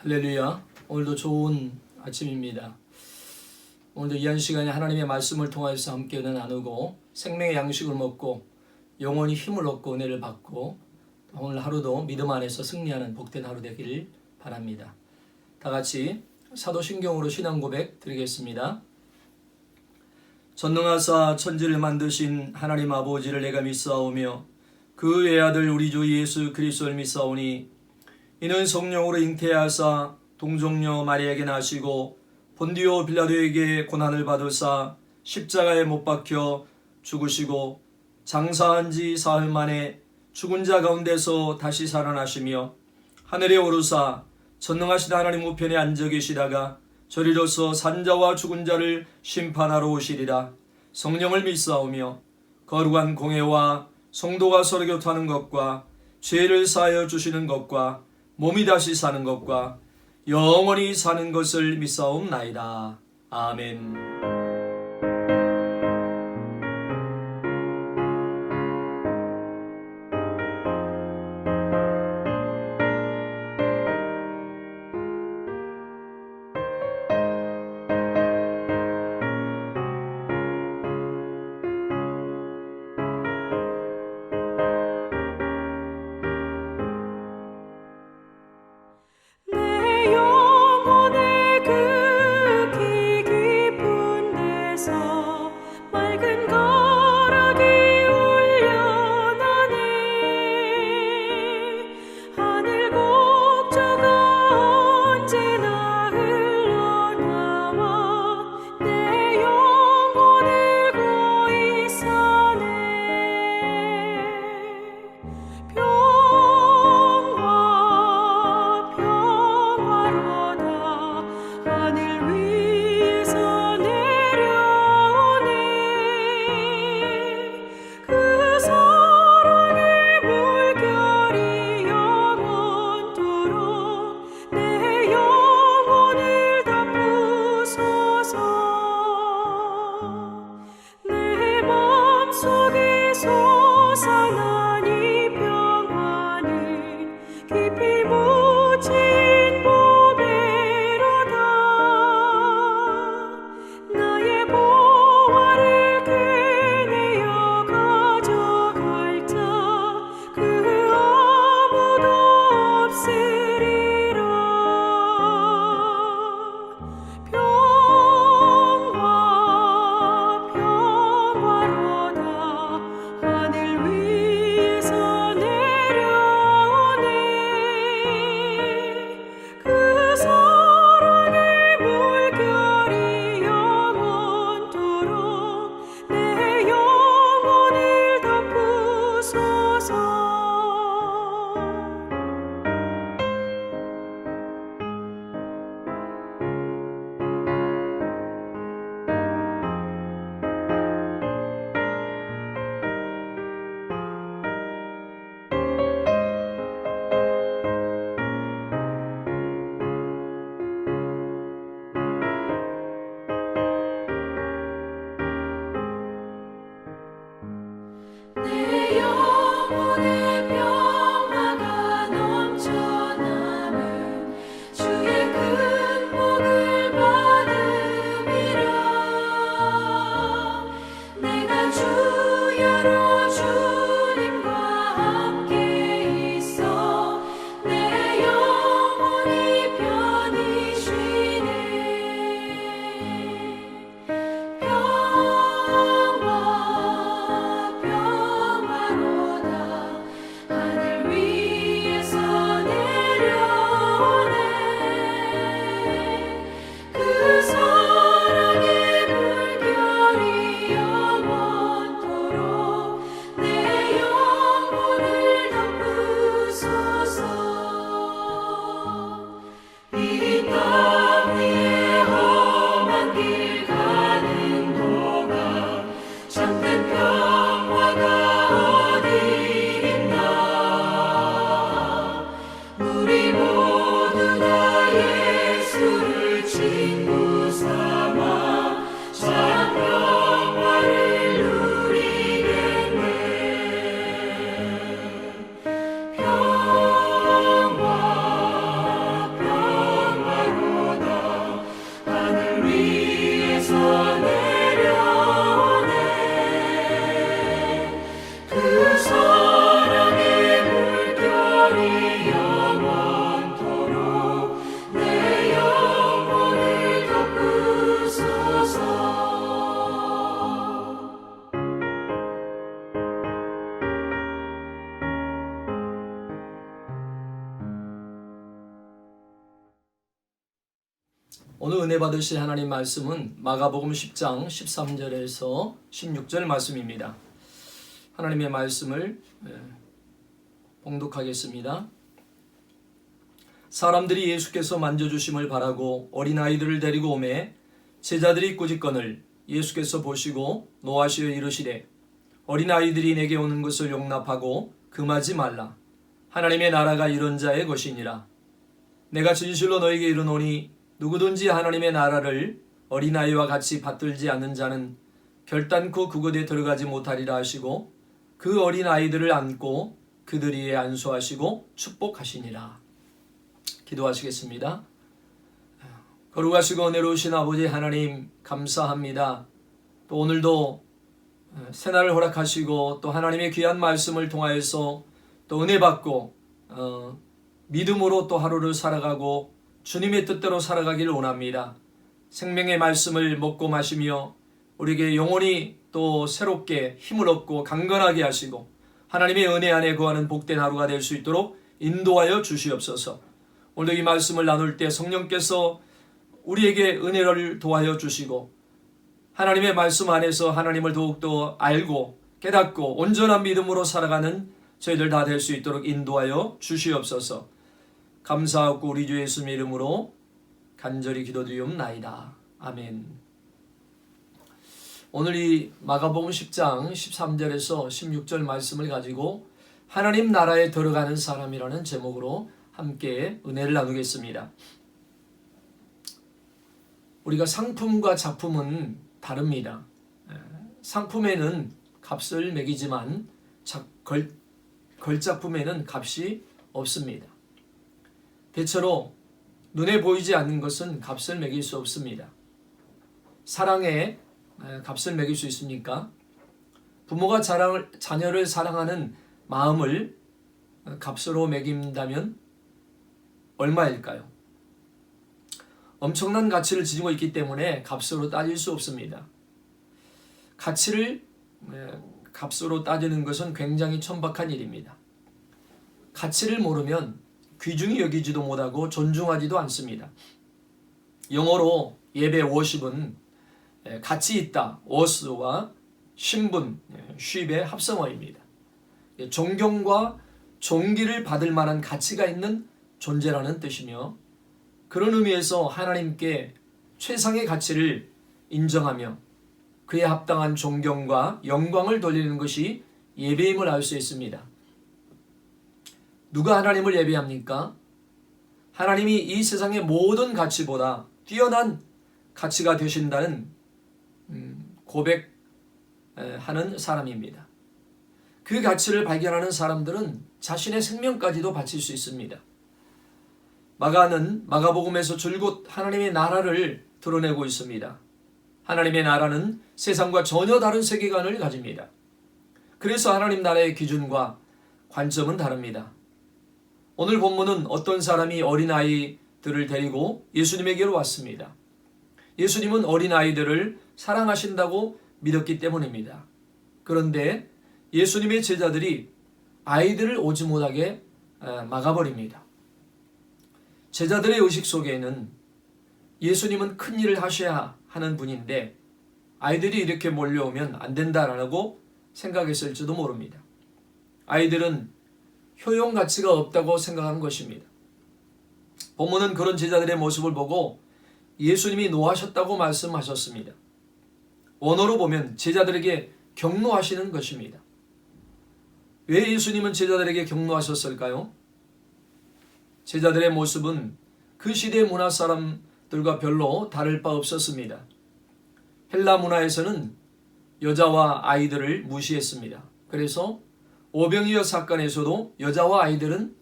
할렐루야. 오늘도 좋은 아침입니다. 오늘도 이한 시간에 하나님의 말씀을 통하여서 함께 나누고 생명의 양식을 먹고 영원히 힘을 얻고 은혜를 받고 오늘 하루도 믿음 안에서 승리하는 복된 하루 되기를 바랍니다. 다 같이 사도신경으로 신앙 고백 드리겠습니다. 전능하사 천지를 만드신 하나님 아버지를 내가 믿사오며 그 외아들 우리 주 예수 그리스도를 믿사오니 이는 성령으로 잉태하사 동정녀 마리아에게 나시고 본디오 빌라도에게 고난을 받으사 십자가에 못 박혀 죽으시고 장사한 지 사흘 만에 죽은 자 가운데서 다시 살아나시며 하늘에 오르사 전능하신 하나님 우편에 앉아 계시다가 저리로서 산자와 죽은 자를 심판하러 오시리라. 성령을 믿사오며 거룩한 공회와 성도가 서로 교통하는 것과 죄를 사하여 주시는 것과 몸이 다시 사는 것과 영원히 사는 것을 믿사옵나이다. 아멘. 내 영혼의 그 깊은 오늘 은혜 받으실 하나님 말씀은 마가복음 10장 13절에서 16절 말씀입니다. 하나님의 말씀을 봉독하겠습니다. 사람들이 예수께서 만져주심을 바라고 어린아이들을 데리고 오매 제자들이 꾸짖거늘 예수께서 보시고 노하시어 이르시되 어린아이들이 내게 오는 것을 용납하고 금하지 말라. 하나님의 나라가 이런 자의 것이니라. 내가 진실로 너에게 이르노니 누구든지 하나님의 나라를 어린아이와 같이 받들지 않는 자는 결단코 그곳에 들어가지 못하리라 하시고 그 어린아이들을 안고 그들 위에 안수하시고 축복하시니라. 기도하시겠습니다. 거룩하시고 은혜로우신 아버지 하나님 감사합니다. 또 오늘도 새날을 허락하시고 또 하나님의 귀한 말씀을 통하여서 또 은혜 받고 믿음으로 또 하루를 살아가고 주님의 뜻대로 살아가기를 원합니다. 생명의 말씀을 먹고 마시며 우리에게 영원히 또 새롭게 힘을 얻고 강건하게 하시고 하나님의 은혜 안에 거하는 복된 하루가 될 수 있도록 인도하여 주시옵소서. 오늘도 이 말씀을 나눌 때 성령께서 우리에게 은혜를 도하여 주시고 하나님의 말씀 안에서 하나님을 더욱더 알고 깨닫고 온전한 믿음으로 살아가는 저희들 다 될 수 있도록 인도하여 주시옵소서. 감사하고 우리 주 예수님의 이름으로 간절히 기도드리옵나이다. 아멘. 오늘 이 마가복음 10장 13절에서 16절 말씀을 가지고 하나님 나라에 들어가는 사람이라는 제목으로 함께 은혜를 나누겠습니다. 우리가 상품과 작품은 다릅니다. 상품에는 값을 매기지만 걸작품에는 값이 없습니다. 대체로 눈에 보이지 않는 것은 값을 매길 수 없습니다. 사랑에 값을 매길 수 있습니까? 부모가 자녀를 사랑하는 마음을 값으로 매긴다면 얼마일까요? 엄청난 가치를 지니고 있기 때문에 값으로 따질 수 없습니다. 가치를 값으로 따지는 것은 굉장히 천박한 일입니다. 가치를 모르면 귀중히 여기지도 못하고 존중하지도 않습니다. 영어로 예배 worship은 가치 있다, worth와 신분, ship의 합성어입니다. 존경과 존귀를 받을 만한 가치가 있는 존재라는 뜻이며 그런 의미에서 하나님께 최상의 가치를 인정하며 그에 합당한 존경과 영광을 돌리는 것이 예배임을 알 수 있습니다. 누가 하나님을 예배합니까? 하나님이 이 세상의 모든 가치보다 뛰어난 가치가 되신다는 고백하는 사람입니다. 그 가치를 발견하는 사람들은 자신의 생명까지도 바칠 수 있습니다. 마가는 마가복음에서 줄곧 하나님의 나라를 드러내고 있습니다. 하나님의 나라는 세상과 전혀 다른 세계관을 가집니다. 그래서 하나님 나라의 기준과 관점은 다릅니다. 오늘 본문은 어떤 사람이 어린아이들을 데리고 예수님에게로 왔습니다. 예수님은 어린아이들을 사랑하신다고 믿었기 때문입니다. 그런데 예수님의 제자들이 아이들을 오지 못하게 막아버립니다. 제자들의 의식 속에는 예수님은 큰 일을 하셔야 하는 분인데 아이들이 이렇게 몰려오면 안 된다라고 생각했을지도 모릅니다. 아이들은 효용 가치가 없다고 생각한 것입니다. 본문은 그런 제자들의 모습을 보고 예수님이 노하셨다고 말씀하셨습니다. 원어로 보면 제자들에게 경노하시는 것입니다. 왜 예수님은 제자들에게 경노하셨을까요? 제자들의 모습은 그 시대의 문화 사람들과 별로 다를 바 없었습니다. 헬라 문화에서는 여자와 아이들을 무시했습니다. 그래서 오병이어 사건에서도 여자와 아이들은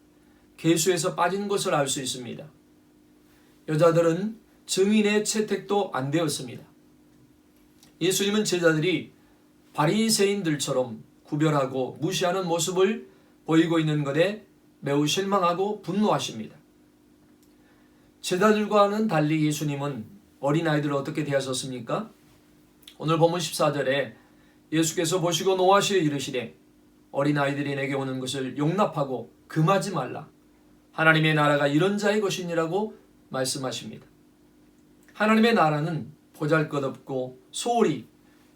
계수에서 빠진 것을 알 수 있습니다. 여자들은 증인의 채택도 안 되었습니다. 예수님은 제자들이 바리새인들처럼 구별하고 무시하는 모습을 보이고 있는 것에 매우 실망하고 분노하십니다. 제자들과는 달리 예수님은 어린아이들을 어떻게 대하셨습니까? 오늘 본문 14절에 예수께서 보시고 노하시어 이르시되 어린아이들이 내게 오는 것을 용납하고 금하지 말라. 하나님의 나라가 이런 자의 것이니라고 말씀하십니다. 하나님의 나라는 보잘것없고 소홀히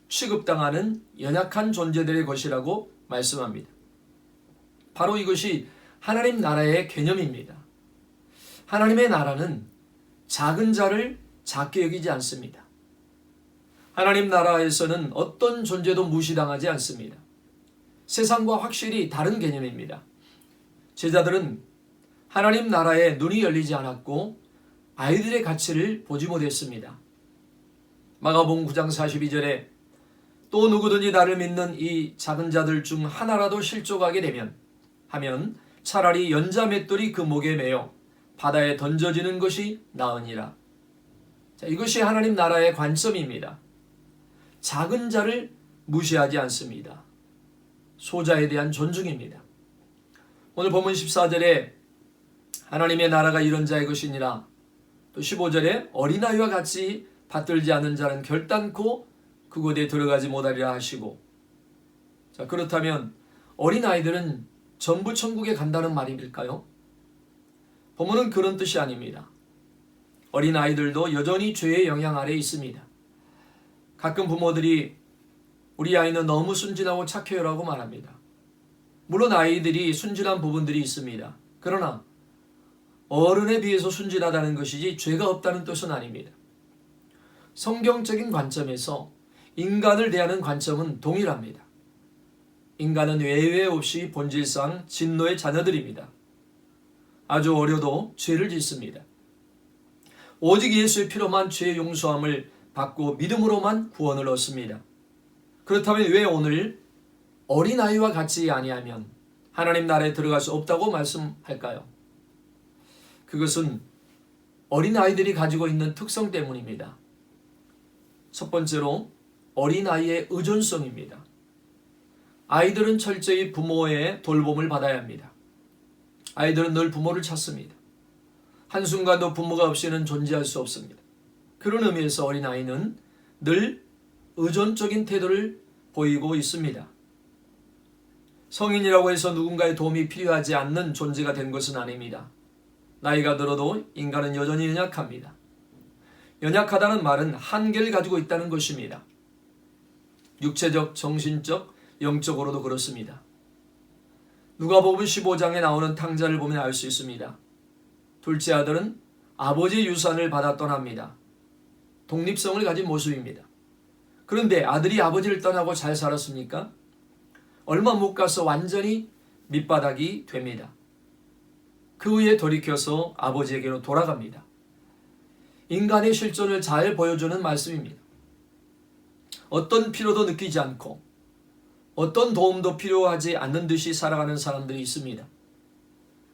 취급당하는 연약한 존재들의 것이라고 말씀합니다. 바로 이것이 하나님 나라의 개념입니다. 하나님의 나라는 작은 자를 작게 여기지 않습니다. 하나님 나라에서는 어떤 존재도 무시당하지 않습니다. 세상과 확실히 다른 개념입니다. 제자들은 하나님 나라에 눈이 열리지 않았고 아이들의 가치를 보지 못했습니다. 마가복음 9장 42절에 또 누구든지 나를 믿는 이 작은 자들 중 하나라도 실족하게 되면 하면 차라리 연자 맷돌이 그 목에 매여 바다에 던져지는 것이 나으니라. 자, 이것이 하나님 나라의 관점입니다. 작은 자를 무시하지 않습니다. 소자에 대한 존중입니다. 오늘 본문 14절에 하나님의 나라가 이런 자의 것이니라. 또 15절에 어린아이와 같이 받들지 않는 자는 결단코 그곳에 들어가지 못하리라 하시고, 자, 그렇다면 어린아이들은 전부 천국에 간다는 말일까요? 본문은 그런 뜻이 아닙니다. 어린아이들도 여전히 죄의 영향 아래에 있습니다. 가끔 부모들이 우리 아이는 너무 순진하고 착해요라고 말합니다. 물론 아이들이 순진한 부분들이 있습니다. 그러나 어른에 비해서 순진하다는 것이지 죄가 없다는 뜻은 아닙니다. 성경적인 관점에서 인간을 대하는 관점은 동일합니다. 인간은 외회 없이 본질상 진노의 자녀들입니다. 아주 어려도 죄를 짓습니다. 오직 예수의 피로만 죄의 용서함을 받고 믿음으로만 구원을 얻습니다. 그렇다면 왜 오늘 어린아이와 같이 아니하면 하나님 나라에 들어갈 수 없다고 말씀할까요? 그것은 어린아이들이 가지고 있는 특성 때문입니다. 첫 번째로 어린아이의 의존성입니다. 아이들은 철저히 부모의 돌봄을 받아야 합니다. 아이들은 늘 부모를 찾습니다. 한순간도 부모가 없이는 존재할 수 없습니다. 그런 의미에서 어린아이는 늘 의존적인 태도를 보이고 있습니다. 성인이라고 해서 누군가의 도움이 필요하지 않는 존재가 된 것은 아닙니다. 나이가 들어도 인간은 여전히 연약합니다. 연약하다는 말은 한계를 가지고 있다는 것입니다. 육체적, 정신적, 영적으로도 그렇습니다. 누가복음 15장에 나오는 탕자를 보면 알 수 있습니다. 둘째 아들은 아버지의 유산을 받아 떠납니다. 독립성을 가진 모습입니다. 그런데 아들이 아버지를 떠나고 잘 살았습니까? 얼마 못 가서 완전히 밑바닥이 됩니다. 그 후에 돌이켜서 아버지에게로 돌아갑니다. 인간의 실존을 잘 보여주는 말씀입니다. 어떤 필요도 느끼지 않고 어떤 도움도 필요하지 않는 듯이 살아가는 사람들이 있습니다.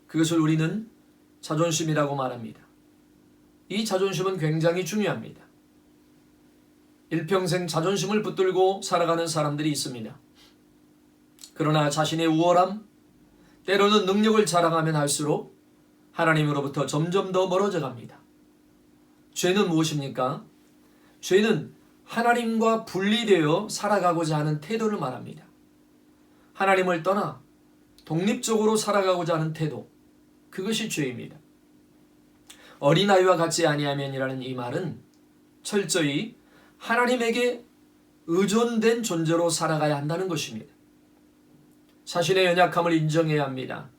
그것을 우리는 자존심이라고 말합니다. 이 자존심은 굉장히 중요합니다. 일평생 자존심을 붙들고 살아가는 사람들이 있습니다. 그러나 자신의 우월함, 때로는 능력을 자랑하면 할수록 하나님으로부터 점점 더 멀어져 갑니다. 죄는 무엇입니까? 죄는 하나님과 분리되어 살아가고자 하는 태도를 말합니다. 하나님을 떠나 독립적으로 살아가고자 하는 태도, 그것이 죄입니다. 어린아이와 같이 아니하면이라는 이 말은 철저히 하나님에게 의존된 존재로 살아가야 한다는 것입니다. 자신의 연약함을 인정해야 합니다.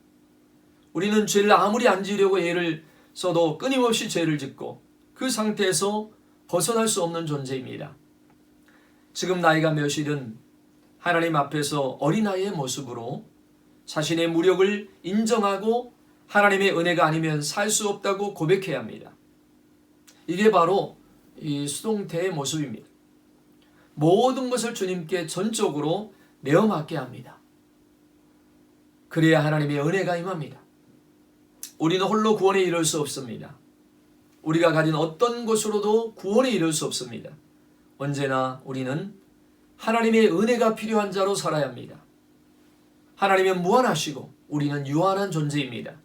우리는 죄를 아무리 안 지으려고 애를 써도 끊임없이 죄를 짓고 그 상태에서 벗어날 수 없는 존재입니다. 지금 나이가 몇이든 하나님 앞에서 어린아이의 모습으로 자신의 무력을 인정하고 하나님의 은혜가 아니면 살 수 없다고 고백해야 합니다. 이게 바로 이 수동태의 모습입니다. 모든 것을 주님께 전적으로 내어 맡게 합니다. 그래야 하나님의 은혜가 임합니다. 우리는 홀로 구원에 이를 수 없습니다. 우리가 가진 어떤 것으로도 구원에 이를 수 없습니다. 언제나 우리는 하나님의 은혜가 필요한 자로 살아야 합니다. 하나님은 무한하시고 우리는 유한한 존재입니다.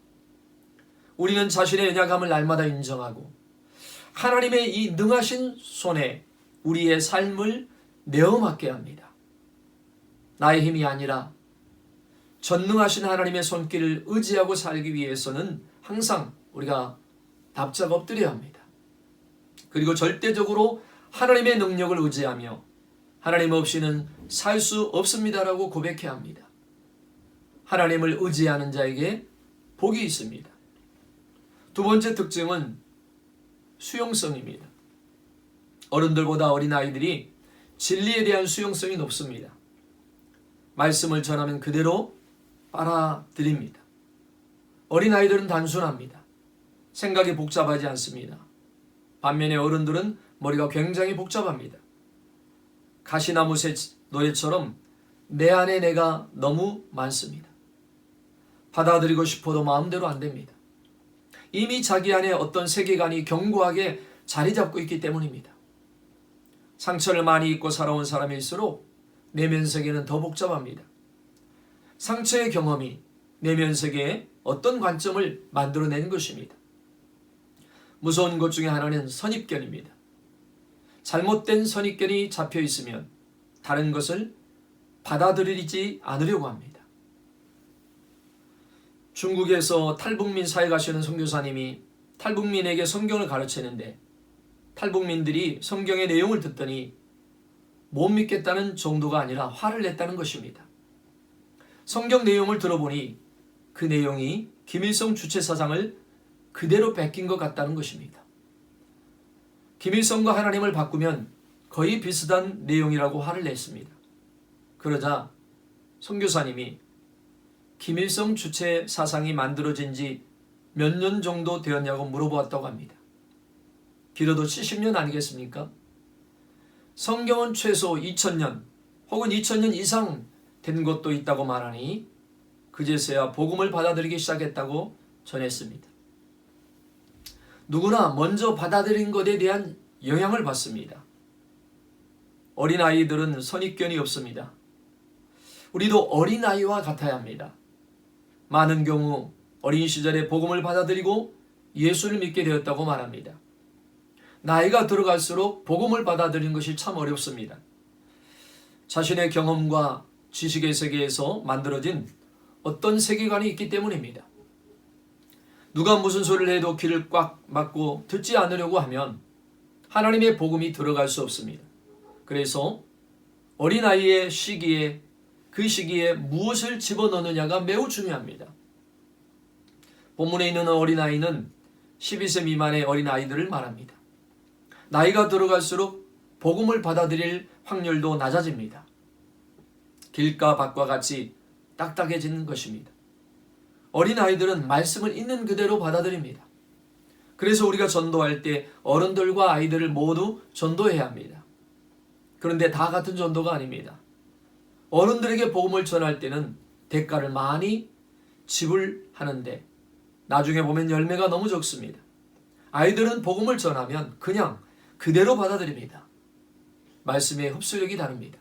우리는 자신의 연약함을 날마다 인정하고 하나님의 이 능하신 손에 우리의 삶을 내어 맡게 합니다. 나의 힘이 아니라 전능하신 하나님의 손길을 의지하고 살기 위해서는 항상 우리가 납작 엎드려야 합니다. 그리고 절대적으로 하나님의 능력을 의지하며 하나님 없이는 살 수 없습니다라고 고백해야 합니다. 하나님을 의지하는 자에게 복이 있습니다. 두 번째 특징은 수용성입니다. 어른들보다 어린아이들이 진리에 대한 수용성이 높습니다. 말씀을 전하면 그대로 빨아들입니다. 어린아이들은 단순합니다. 생각이 복잡하지 않습니다. 반면에 어른들은 머리가 굉장히 복잡합니다. 가시나무 새 노래처럼 내 안에 내가 너무 많습니다. 받아들이고 싶어도 마음대로 안 됩니다. 이미 자기 안에 어떤 세계관이 견고하게 자리 잡고 있기 때문입니다. 상처를 많이 입고 살아온 사람일수록 내면 세계는 더 복잡합니다. 상처의 경험이 내면 세계에 어떤 관점을 만들어낸 것입니다. 무서운 것 중에 하나는 선입견입니다. 잘못된 선입견이 잡혀 있으면 다른 것을 받아들이지 않으려고 합니다. 중국에서 탈북민 사회 가시는 선교사님이 탈북민에게 성경을 가르치는데 탈북민들이 성경의 내용을 듣더니 못 믿겠다는 정도가 아니라 화를 냈다는 것입니다. 성경 내용을 들어보니 그 내용이 김일성 주체사상을 그대로 베낀 것 같다는 것입니다. 김일성과 하나님을 바꾸면 거의 비슷한 내용이라고 화를 냈습니다. 그러자 선교사님이 김일성 주체 사상이 만들어진 지 몇 년 정도 되었냐고 물어보았다고 합니다. 길어도 70년 아니겠습니까? 성경은 최소 2000년 혹은 2000년 이상 된 것도 있다고 말하니 그제서야 복음을 받아들이기 시작했다고 전했습니다. 누구나 먼저 받아들인 것에 대한 영향을 받습니다. 어린아이들은 선입견이 없습니다. 우리도 어린아이와 같아야 합니다. 많은 경우 어린 시절에 복음을 받아들이고 예수를 믿게 되었다고 말합니다. 나이가 들어갈수록 복음을 받아들이는 것이 참 어렵습니다. 자신의 경험과 지식의 세계에서 만들어진 어떤 세계관이 있기 때문입니다. 누가 무슨 소리를 해도 귀를 꽉 막고 듣지 않으려고 하면 하나님의 복음이 들어갈 수 없습니다. 그래서 어린아이의 시기에 그 시기에 무엇을 집어넣느냐가 매우 중요합니다. 본문에 있는 어린아이는 12세 미만의 어린아이들을 말합니다. 나이가 들어갈수록 복음을 받아들일 확률도 낮아집니다. 길가 밭과 같이 딱딱해지는 것입니다. 어린아이들은 말씀을 있는 그대로 받아들입니다. 그래서 우리가 전도할 때 어른들과 아이들을 모두 전도해야 합니다. 그런데 다 같은 전도가 아닙니다. 어른들에게 복음을 전할 때는 대가를 많이 지불하는데 나중에 보면 열매가 너무 적습니다. 아이들은 복음을 전하면 그냥 그대로 받아들입니다. 말씀의 흡수력이 다릅니다.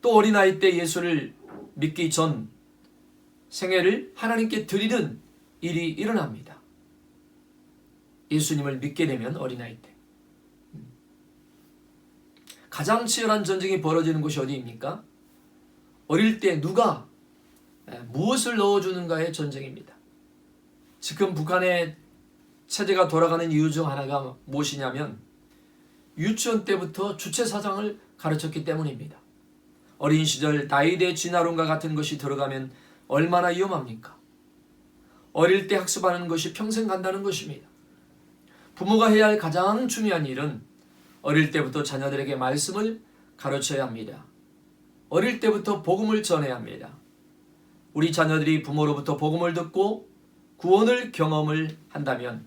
또 어린아이 때 예수를 믿기 전 생애를 하나님께 드리는 일이 일어납니다. 예수님을 믿게 되면 어린아이 때 가장 치열한 전쟁이 벌어지는 곳이 어디입니까? 어릴 때 누가 무엇을 넣어주는가의 전쟁입니다. 지금 북한의 체제가 돌아가는 이유 중 하나가 무엇이냐면 유치원 때부터 주체사상을 가르쳤기 때문입니다. 어린 시절 나이대 진화론과 같은 것이 들어가면 얼마나 위험합니까? 어릴 때 학습하는 것이 평생 간다는 것입니다. 부모가 해야 할 가장 중요한 일은 어릴 때부터 자녀들에게 말씀을 가르쳐야 합니다. 어릴 때부터 복음을 전해야 합니다. 우리 자녀들이 부모로부터 복음을 듣고 구원을 경험을 한다면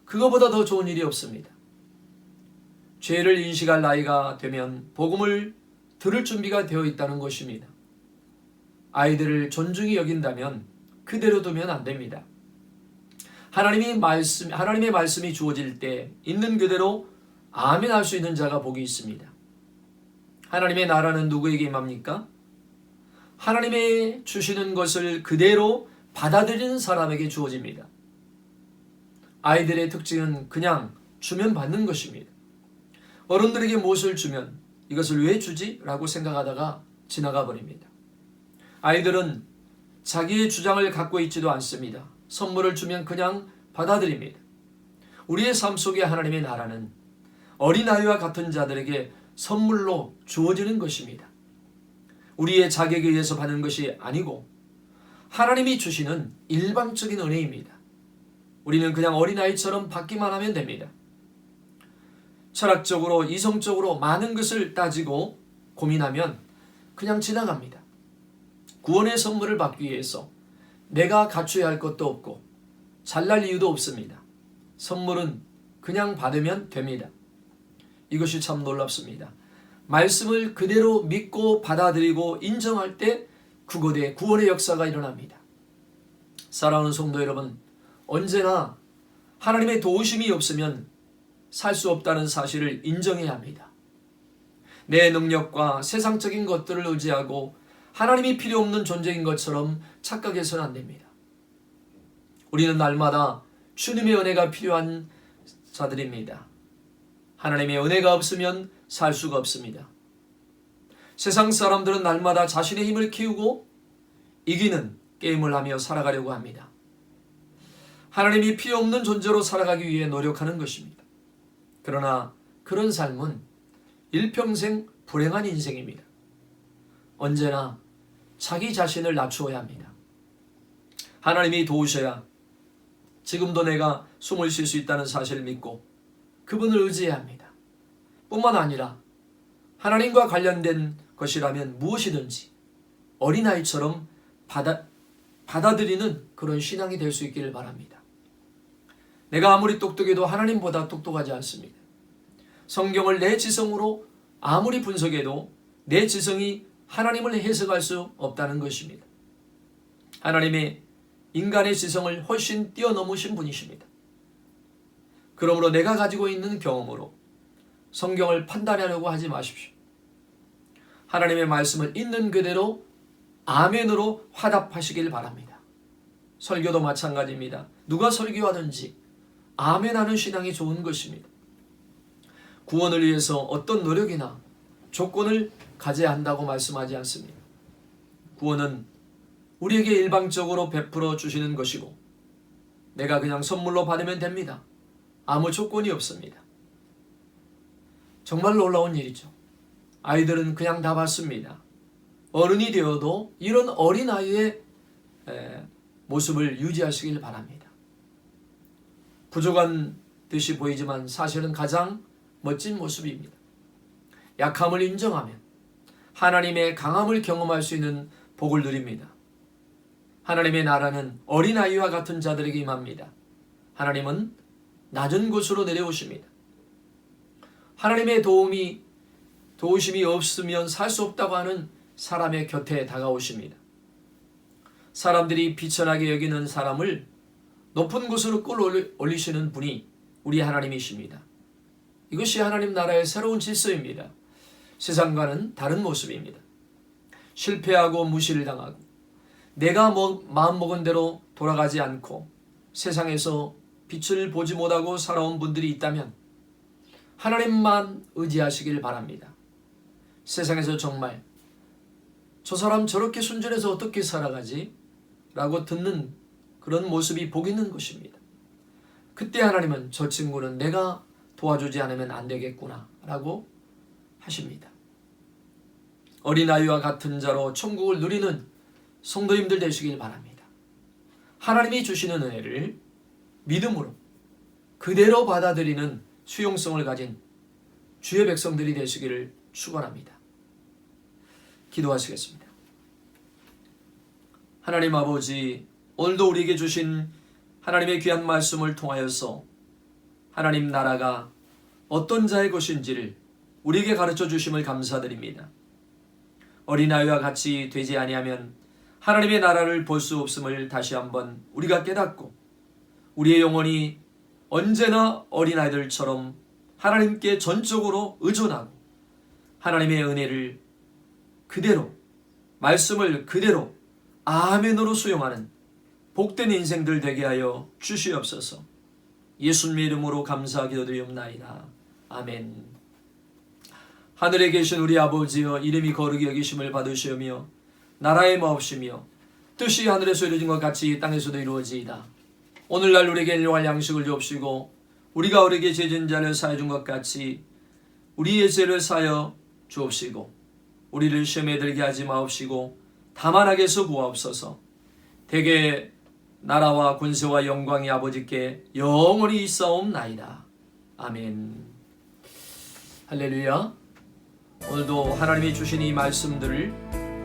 그거보다 더 좋은 일이 없습니다. 죄를 인식할 나이가 되면 복음을 들을 준비가 되어 있다는 것입니다. 아이들을 존중히 여긴다면 그대로 두면 안 됩니다. 하나님의 말씀이 주어질 때 있는 그대로 아멘 할 수 있는 자가 복이 있습니다. 하나님의 나라는 누구에게 임합니까? 하나님의 주시는 것을 그대로 받아들이는 사람에게 주어집니다. 아이들의 특징은 그냥 주면 받는 것입니다. 어른들에게 무엇을 주면 이것을 왜 주지? 라고 생각하다가 지나가 버립니다. 아이들은 자기의 주장을 갖고 있지도 않습니다. 선물을 주면 그냥 받아들입니다. 우리의 삶 속에 하나님의 나라는 어린아이와 같은 자들에게 선물로 주어지는 것입니다. 우리의 자격에 의해서 받는 것이 아니고 하나님이 주시는 일방적인 은혜입니다. 우리는 그냥 어린아이처럼 받기만 하면 됩니다. 철학적으로 이성적으로 많은 것을 따지고 고민하면 그냥 지나갑니다. 구원의 선물을 받기 위해서 내가 갖춰야 할 것도 없고 잘날 이유도 없습니다. 선물은 그냥 받으면 됩니다. 이것이 참 놀랍습니다. 말씀을 그대로 믿고 받아들이고 인정할 때 그곳에 구원의 역사가 일어납니다. 사랑하는 성도 여러분, 언제나 하나님의 도우심이 없으면 살 수 없다는 사실을 인정해야 합니다. 내 능력과 세상적인 것들을 의지하고 하나님이 필요 없는 존재인 것처럼 착각해서는 안 됩니다. 우리는 날마다 주님의 은혜가 필요한 자들입니다. 하나님의 은혜가 없으면 살 수가 없습니다. 세상 사람들은 날마다 자신의 힘을 키우고 이기는 게임을 하며 살아가려고 합니다. 하나님이 필요 없는 존재로 살아가기 위해 노력하는 것입니다. 그러나 그런 삶은 일평생 불행한 인생입니다. 언제나 자기 자신을 낮추어야 합니다. 하나님이 도우셔야 지금도 내가 숨을 쉴 수 있다는 사실을 믿고 그분을 의지해야 합니다. 뿐만 아니라 하나님과 관련된 것이라면 무엇이든지 어린아이처럼 받아들이는 그런 신앙이 될 수 있기를 바랍니다. 내가 아무리 똑똑해도 하나님보다 똑똑하지 않습니다. 성경을 내 지성으로 아무리 분석해도 내 지성이 하나님을 해석할 수 없다는 것입니다. 하나님의 인간의 지성을 훨씬 뛰어넘으신 분이십니다. 그러므로 내가 가지고 있는 경험으로 성경을 판단하려고 하지 마십시오. 하나님의 말씀을 있는 그대로 아멘으로 화답하시길 바랍니다. 설교도 마찬가지입니다. 누가 설교하든지 아멘하는 신앙이 좋은 것입니다. 구원을 위해서 어떤 노력이나 조건을 가져야 한다고 말씀하지 않습니다. 구원은 우리에게 일방적으로 베풀어 주시는 것이고 내가 그냥 선물로 받으면 됩니다. 아무 조건이 없습니다. 정말 놀라운 일이죠. 아이들은 그냥 다 받습니다. 어른이 되어도 이런 어린아이의 모습을 유지하시길 바랍니다. 부족한 듯이 보이지만 사실은 가장 멋진 모습입니다. 약함을 인정하면 하나님의 강함을 경험할 수 있는 복을 누립니다. 하나님의 나라는 어린아이와 같은 자들에게 임합니다. 하나님은 낮은 곳으로 내려오십니다. 하나님의 도우심이 없으면 살 수 없다고 하는 사람의 곁에 다가오십니다. 사람들이 비천하게 여기는 사람을 높은 곳으로 끌어올리시는 분이 우리 하나님이십니다. 이것이 하나님 나라의 새로운 질서입니다. 세상과는 다른 모습입니다. 실패하고 무시를 당하고 내가 마음먹은 대로 돌아가지 않고 세상에서 빛을 보지 못하고 살아온 분들이 있다면 하나님만 의지하시길 바랍니다. 세상에서 정말 저 사람 저렇게 순전해서 어떻게 살아가지? 라고 듣는 그런 모습이 복 있는 것입니다. 그때 하나님은 저 친구는 내가 도와주지 않으면 안 되겠구나 라고 하십니다. 어린아이와 같은 자로 천국을 누리는 성도님들 되시길 바랍니다. 하나님이 주시는 은혜를 믿음으로 그대로 받아들이는 수용성을 가진 주의 백성들이 되시기를 축원합니다. 기도하시겠습니다. 하나님 아버지, 오늘도 우리에게 주신 하나님의 귀한 말씀을 통하여서 하나님 나라가 어떤 자의 것인지를 우리에게 가르쳐 주심을 감사드립니다. 어린아이와 같이 되지 아니하면 하나님의 나라를 볼 수 없음을 다시 한번 우리가 깨닫고 우리의 영혼이 언제나 어린아이들처럼 하나님께 전적으로 의존하고 하나님의 은혜를 그대로, 말씀을 그대로 아멘으로 수용하는 복된 인생들 되게 하여 주시옵소서. 예수님의 이름으로 감사 기도드리옵나이다. 아멘. 하늘에 계신 우리 아버지여, 이름이 거룩히 여기심을 받으시오며 나라의 마옵시며 뜻이 하늘에서 이루어진 것 같이 땅에서도 이루어지이다. 오늘날 우리에게 일용할 양식을 주옵시고 우리가 우리에게 죄진 자를 사해 준 것 같이 우리의 죄를 사여 주옵시고 우리를 시험에 들게 하지 마옵시고 다만 악에서 구하옵소서. 대개 나라와 권세와 영광이 아버지께 영원히 있사옵나이다. 아멘. 할렐루야. 오늘도 하나님이 주신 이 말씀들을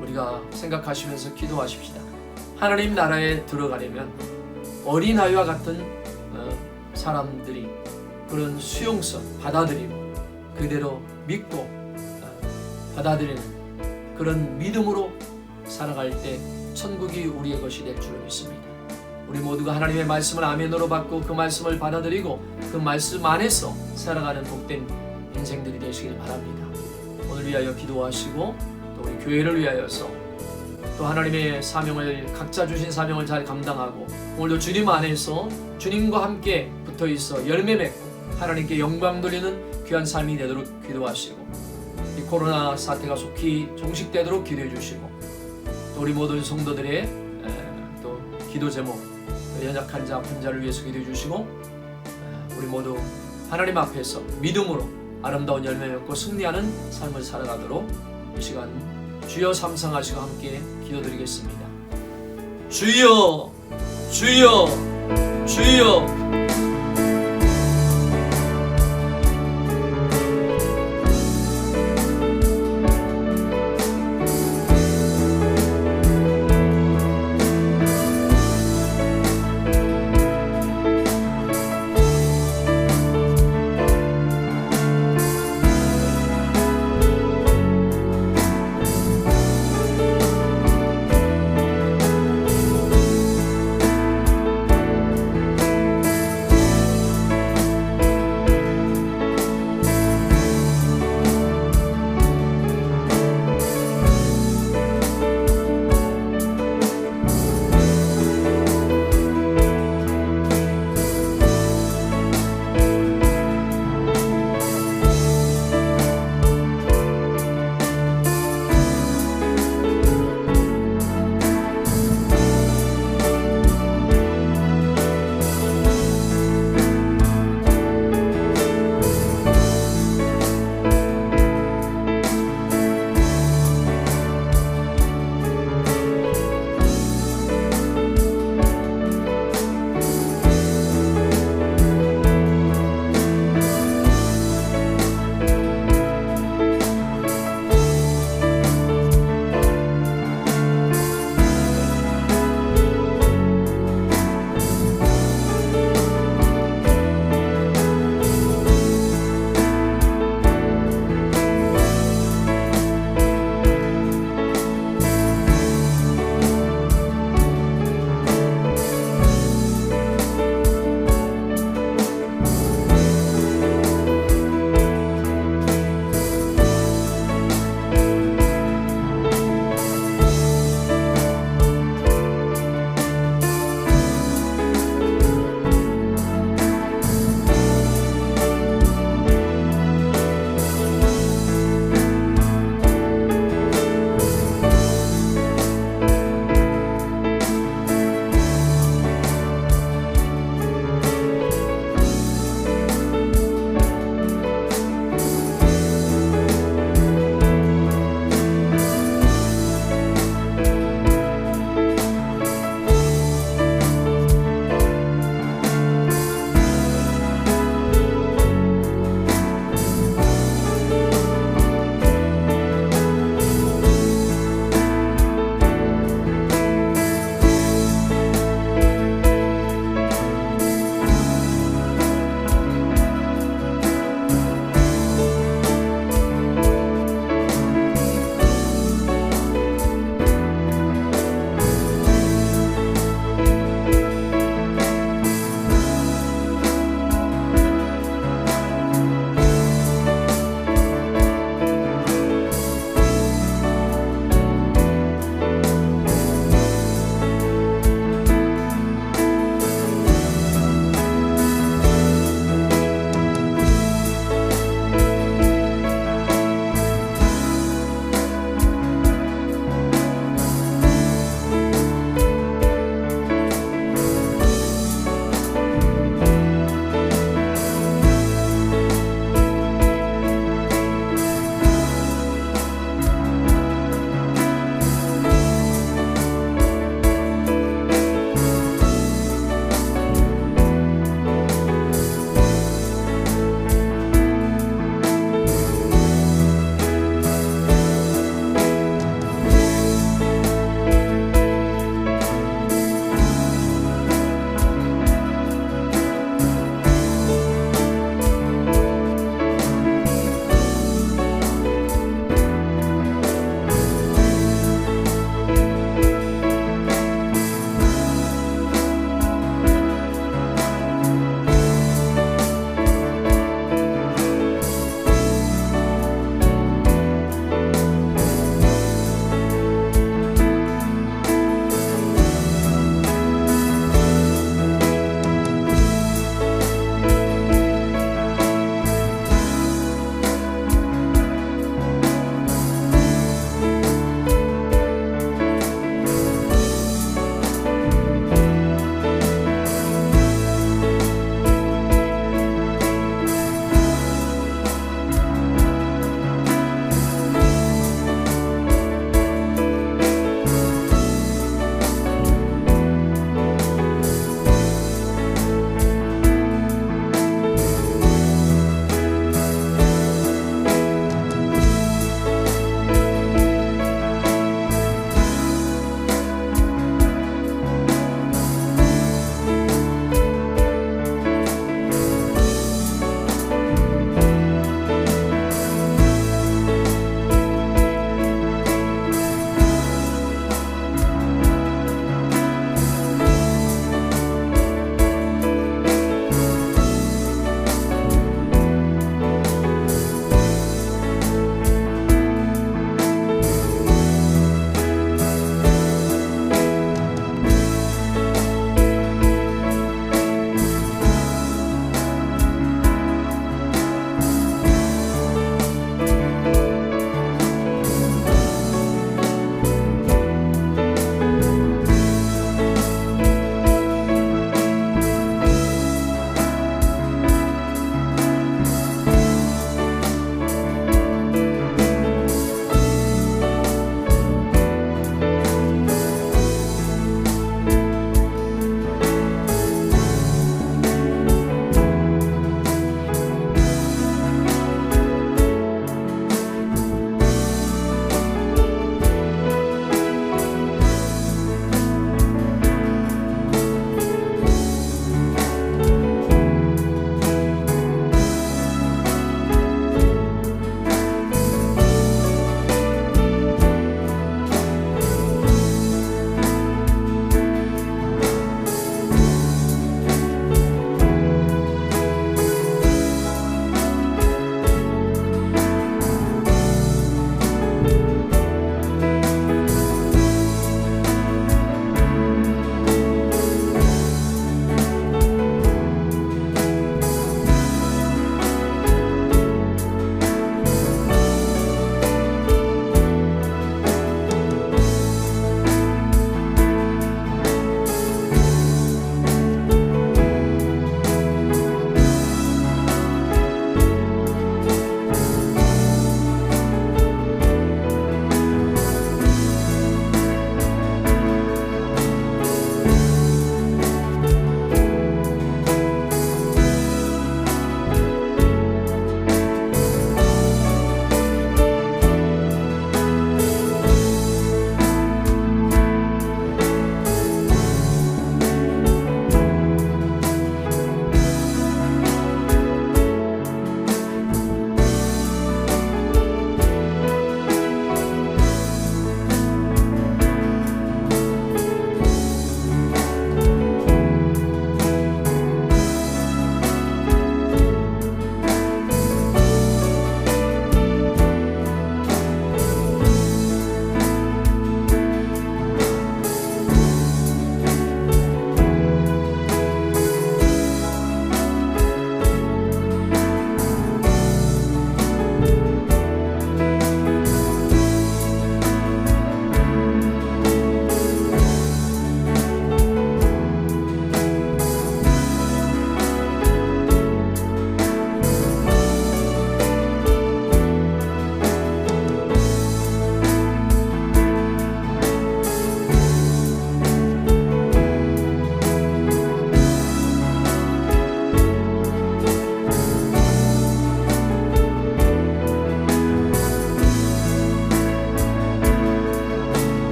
우리가 생각하시면서 기도하십시다. 하나님 나라에 들어가려면 어린아이와 같은 사람들이 그런 수용성 받아들이고 그대로 믿고 받아들이는 그런 믿음으로 살아갈 때 천국이 우리의 것이 될 줄을 믿습니다. 우리 모두가 하나님의 말씀을 아멘으로 받고 그 말씀을 받아들이고 그 말씀 안에서 살아가는 복된 인생들이 되시길 바랍니다. 오늘 위하여 기도하시고 또 우리 교회를 위하여서 또 하나님의 사명을 각자 주신 사명을 잘 감당하고 오늘도 주님 안에서 주님과 함께 붙어있어 열매 맺고 하나님께 영광 돌리는 귀한 삶이 되도록 기도하시고 이 코로나 사태가 속히 종식되도록 기도해 주시고 또 우리 모든 성도들의 또 기도 제목 연약한 자 아픈 자를 위해서 기도해 주시고 우리 모두 하나님 앞에서 믿음으로 아름다운 열매 맺고 승리하는 삶을 살아가도록 이 시간 주여 삼상하시고 함께 기도드리겠습니다. 주여 주여 주여